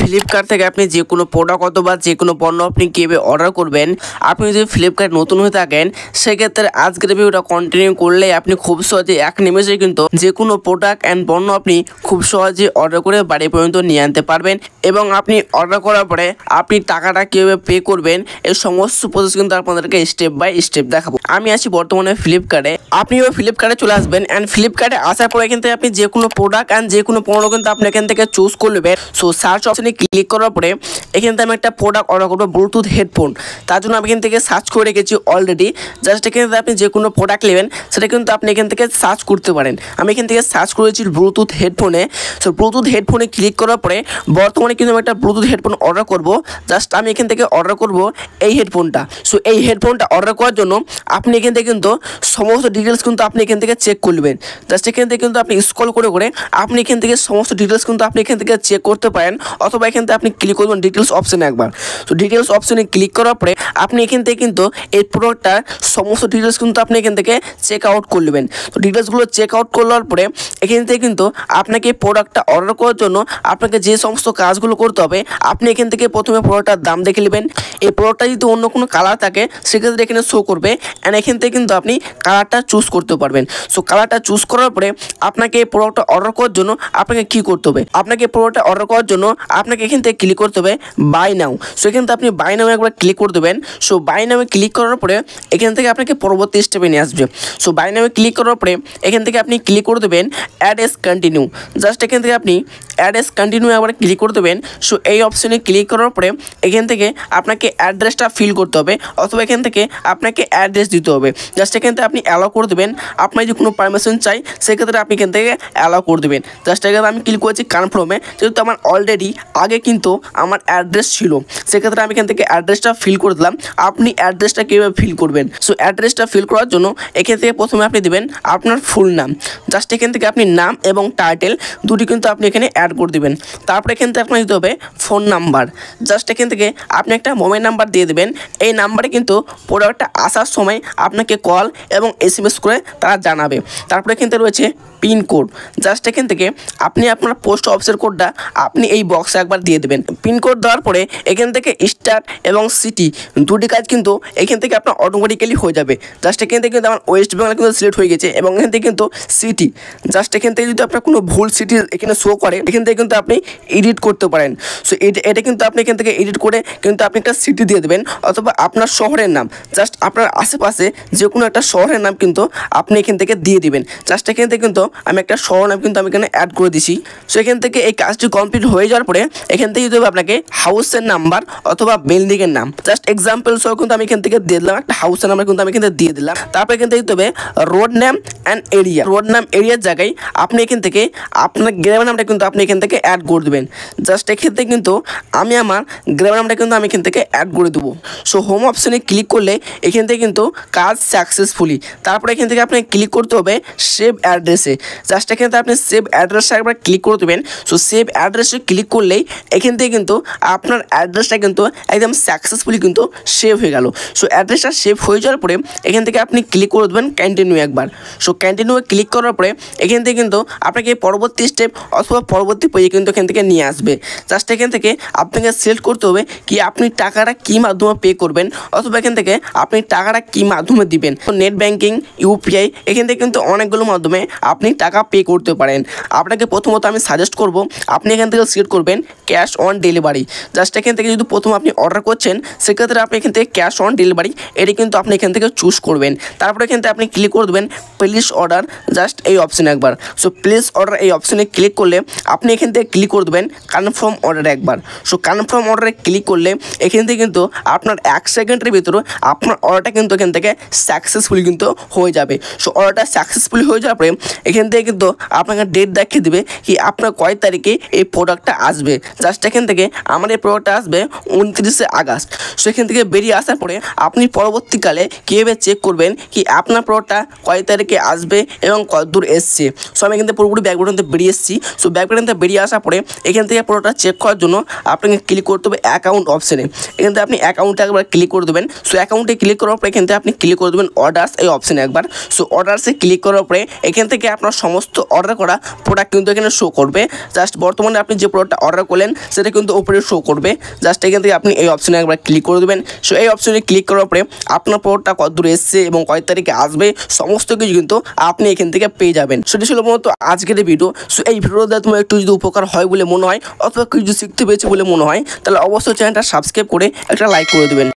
Flipkart থেকে আপনি যে কোনো প্রোডাক্ট অথবা যে কোনো পণ্য আপনি কীভাবে অর্ডার করবেন। আপনি যদি ফ্লিপকার্ট নতুন হয়ে থাকেন সেক্ষেত্রে আজকের ভিডিওটা কন্টিনিউ করলে আপনি খুব সহজে এক নিমেষে কিন্তু যে কোনো প্রোডাক্ট অ্যান্ড পণ্য আপনি খুব সহজে অর্ডার করে বাড়ি পর্যন্ত নিয়ে আনতে পারবেন এবং আপনি অর্ডার করার পরে আপনি টাকাটা কীভাবে পে করবেন এই সমস্ত প্রসেস কিন্তু আপনাদেরকে স্টেপ বাই স্টেপ দেখাবো। আমি আছি বর্তমানে ফ্লিপকার্টে, আপনিও ফ্লিপকার্টে চলে আসবেন অ্যান্ড ফ্লিপকার্টে আসার পরে কিন্তু আপনি যে কোনো প্রোডাক্ট অ্যান্ড যে কোনো পণ্য কিন্তু আপনি এখান থেকে চুজ করবেন। সো সার্চ অপশনে ক্লিক করার পরে এখান থেকে আমি একটা প্রোডাক্ট অর্ডার করবো ব্লুটুথ হেডফোন। তার জন্য আমি এখান থেকে সার্চ করে রেখেছি অলরেডি। জাস্ট এখান থেকে আপনি যে কোনো প্রোডাক্ট নেবেন সেটা কিন্তু আপনি এখান থেকে সার্চ করতে পারেন। আমি এখান থেকে সার্চ করেছি ব্লুটুথ হেডফোনে। সো ব্লুটুথ হেডফোনে ক্লিক করার পরে বর্তমানে কিন্তু আমি একটা ব্লুটুথ হেডফোন অর্ডার করব। জাস্ট আমি এখান থেকে অর্ডার করব এই হেডফোনটা। সো এই হেডফোনটা অর্ডার করার জন্য আপনি এখান থেকে কিন্তু সমস্ত ডিটেলস কিন্তু আপনি এখান থেকে চেক করবেন। জাস্ট এখান থেকে কিন্তু আপনি স্ক্রল করে আপনি এখান থেকে সমস্ত ডিটেলস কিন্তু আপনি এখান থেকে চেক করতে পারেন, অথবা এখান থেকে আপনি ক্লিক করবেন ডিটেলস অপশনে একবার। তো ডিটেলস অপশনে ক্লিক করার পরে আপনি এখান থেকে কিন্তু এই প্রোডাক্টটার সমস্ত ডিটেলস কিন্তু আপনি এখান থেকে চেক আউট করে নেবেন। তো ডিটেলসগুলো চেক আউট করার পরে এখান থেকে কিন্তু আপনাকে এই প্রোডাক্টটা অর্ডার করার জন্য আপনাকে যে সমস্ত কাজগুলো করতে হবে, আপনি এখান থেকে প্রথমে প্রোডাক্টটার দাম দেখে নেবেন। এই প্রোডাক্টটা যদি অন্য কোনো কালার থাকে সেক্ষেত্রে এখানে শো করবে অ্যান্ড এখান থেকে কিন্তু আপনি কালারটা চুজ করতে পারবেন। সো কালারটা চুজ করার পরে আপনাকে এই প্রোডাক্টটা অর্ডার করার জন্য আপনাকে কী করতে হবে, আপনাকে প্রোডাক্টটা অর্ডার করার জন্য আপনাকে এখান থেকে ক্লিক করতে হবে বাই নাও। সো এখান থেকে আপনি বাই নাও একবার ক্লিক করে দেবেন। সো বাই নামে ক্লিক করার পরে এখান থেকে আপনাকে পরবর্তী স্টেপে নিয়ে আসবে। সো বাই নামে ক্লিক করার পরে এখান থেকে আপনি ক্লিক করে দেবেন অ্যাড এস কন্টিনিউ। জাস্ট এখান থেকে আপনি অ্যাড এস কন্টিনিউ একবার ক্লিক করে দেবেন। সো এই অপশনে ক্লিক করার পরে এখান থেকে আপনাকে অ্যাড্রেসটা ফিল করতে হবে, অথবা এখান থেকে আপনাকে অ্যাড্রেস দিতে হবে। জাস্ট এখান থেকে আপনি অ্যালাউ করে দেবেন। আপনার যদি কোনো পারমিশন চাই সেক্ষেত্রে আপনি এখান থেকে অ্যালাউ করে দেবেন। জাস্ট এখানে আমি ক্লিক করেছি কনফার্মে, যেহেতু আমার অলরেডি আগে কিন্তু আমার অ্যাড্রেস ছিল সেক্ষেত্রে আমি এখান থেকে অ্যাড্রেসটা ফিল করে দিলাম। আপনি অ্যাড্রেসটা কীভাবে ফিল করবেন, সো অ্যাড্রেসটা ফিল করার জন্য এখান থেকে প্রথমে আপনি দেবেন আপনার ফুল নাম। জাস্ট এখান থেকে আপনি নাম এবং টাইটেল দুটি কিন্তু আপনি এখানে অ্যাড করে দেবেন। তারপরে এখান থেকে আপনার দিতে হবে ফোন নাম্বার। জাস্ট এখান থেকে আপনি একটা মোবাইল নাম্বার দিয়ে দেবেন। এই নাম্বারে কিন্তু প্রোডাক্টটা আসার সময় আপনাকে কল এবং SMS করে তারা জানাবে। তারপরে এখান থেকে রয়েছে পিনকোড। জাস্ট এখান থেকে আপনি আপনার পোস্ট অফিসের কোডটা আপনি এই বক্সে একবার দিয়ে দেবেন। পিনকোড দেওয়ার পরে এখান থেকে স্টার এবং সিটি দুটি কাজ কিন্তু এখান থেকে আপনার অটোমেটিক্যালি হয়ে যাবে। জাস্ট এখান থেকে কিন্তু আমার ওয়েস্ট বেঙ্গল কিন্তু সিলেক্ট হয়ে গেছে এবং এখান থেকে কিন্তু সিটি। জাস্ট এখান থেকে যদি আপনার কোনো ভুল সিটি এখানে শো করে এখান থেকে কিন্তু আপনি এডিট করতে পারেন। সো এটা কিন্তু আপনি এখান থেকে এডিট করে কিন্তু আপনি একটা সিটি দিয়ে দেবেন, অথবা আপনার শহরের নাম। জাস্ট আপনার আশেপাশে যে কোনো একটা শহরের নাম কিন্তু আপনি এখান থেকে দিয়ে দিবেন। জাস্ট এখান থেকে কিন্তু আমি একটা শহর নাম কিন্তু আমি এখানে অ্যাড করে দিছি। সো এখান থেকে এই কাজটি কমপ্লিট হয়ে যাওয়ার পরে এখান থেকে দিতে হবে আপনাকে হাউসের নাম্বার অথবা বিল্ডিংয়ের নাম। জাস্ট এক্সাম্পল সহ কিন্তু আমি এখান থেকে দিয়ে দিলাম একটা হাউসের নাম্বার কিন্তু আমি এখান থেকে দিয়ে দিলাম। তারপর এখান থেকে দিতে হবে road name and area. Road নাম এরিয়ার জায়গায় আপনি এখান থেকে আপনার গ্রামের নামটা কিন্তু আপনি এখান থেকে অ্যাড করে দেবেন। জাস্ট এখান থেকে কিন্তু আমি আমার গ্রামের নামটা কিন্তু আমি এখান থেকে অ্যাড করে দেবো। সো হোম অপশনে ক্লিক করলে এখান থেকে কিন্তু কাজ সাকসেসফুলি। তারপরে এখান থেকে আপনি ক্লিক করতে হবে সেভ অ্যাড্রেসে। জাস্ট এখান থেকে আপনি সেভ অ্যাড্রেসটা একবার ক্লিক করে দেবেন। সো সেভ অ্যাড্রেসে ক্লিক করলেই এখান থেকে কিন্তু আপনার অ্যাড্রেসটা কিন্তু একদম সাকসেসফুলি কিন্তু সেভ হয়ে গেল। সো অ্যাড্রেসটা সেভ হয়ে যাওয়ার পরে এখান থেকে আপনি ক্লিক করে দেবেন কন্টিনিউ একবার। সো কন্টিনিউ ক্লিক করার পরে এখান থেকে কিন্তু আপনাকে পরবর্তী স্টেপ অথবা পরবর্তী পেজে কিন্তু এখান থেকে নিয়ে আসবে। জাস্ট এখান থেকে আপনাকে সিলেক্ট করতে হবে কি আপনি টাকাটা কী মাধ্যমে পে করবেন, অথবা এখান থেকে আপনি টাকাটা কী মাধ্যমে দিবেন। নেট ব্যাঙ্কিং, UPI এখান থেকে কিন্তু অনেকগুলো মাধ্যমে আপনি টাকা পে করতে পারেন। আপনাকে প্রথমত আমি সাজেস্ট করব আপনি এখান থেকে সিলেক্ট করবেন ক্যাশ অন ডেলিভারি। জাস্ট এখান থেকে যদি প্রথম আপনি অর্ডার করছেন সেক্ষেত্রে আপনি এখান থেকে ক্যাশ অন ডেলিভারি এটি কিন্তু আপনি এখান থেকে চুজ করবেন। তারপরে এখান থেকে আপনি ক্লিক করে দেবেন প্লিজ অর্ডার। জাস্ট এই অপশানে একবার। সো প্লিজ অর্ডার এই অপশানে ক্লিক করলে আপনি এখান থেকে ক্লিক করে দেবেন কনফার্ম অর্ডার একবার। সো কনফার্ম অর্ডারে ক্লিক করলে এখান থেকে কিন্তু আপনার 1 সেকেন্ডের ভিতরে আপনার অর্ডারটা কিন্তু এখান থেকে সাকসেসফুলি কিন্তু হয়ে যাবে। সো অর্ডারটা সাকসেসফুলি হয়ে যাওয়ার পরে এখান থেকে কিন্তু আপনাকে ডেট দেখিয়ে দেবে কি আপনার কয় তারিখে এই প্রোডাক্টটা আসবে। জাস্ট এখান থেকে আমার এই প্রোডাক্টটা আসবে 29শে আগস্ট। সো এখান থেকে বেরিয়ে আসার পরে আপনি পরবর্তীকালে কীভাবে চেক করবেন কি আপনার প্রোডাক্টটা কয় তারিখে আসবে এবং কত দূর এসছে। সো আমি এখান থেকে পুরোপুরি ব্যাকগ্রাউন্ডে বেরিয়ে এসেছি। সো ব্যাকগ্রাউন্ডে বেরিয়ে আসার পরে এখান থেকে প্রোডাক্টটা চেক করার জন্য আপনাকে ক্লিক করতে হবে অ্যাকাউন্ট অপশানে। এখান থেকে আপনি অ্যাকাউন্টে একবার ক্লিক করে দেবেন। সো অ্যাকাউন্টে ক্লিক করার পরে এখান থেকে আপনি ক্লিক করে দেবেন অর্ডার্স এই অপশানে একবার। সো অর্ডার্সে ক্লিক করার পরে এখান থেকে আপনার আপনার সমস্ত অর্ডার করা প্রোডাক্ট কিন্তু এখানে শো করবে। জাস্ট বর্তমানে আপনি যে প্রোডাক্টটা অর্ডার করলেন সেটা কিন্তু উপরে শো করবে। জাস্ট এখান থেকে আপনি এই অপশনে একবার ক্লিক করে দেবেন। সো এই অপশনে ক্লিক করার পরে আপনার প্রোডাক্টটা কত দূর এসছে এবং কয় তারিখে আসবে সমস্ত কিছু কিন্তু আপনি এখান থেকে পেয়ে যাবেন। সেটা ছিল মূলত আজকের ভিডিও। সো এই ভিডিওটা তোমার একটু যদি উপকার হয় বলে মনে হয় অথবা কিছু শিখতে পেরেছি বলে মনে হয় তাহলে অবশ্যই চ্যানেলটা সাবস্ক্রাইব করে একটা লাইক করে দেবেন।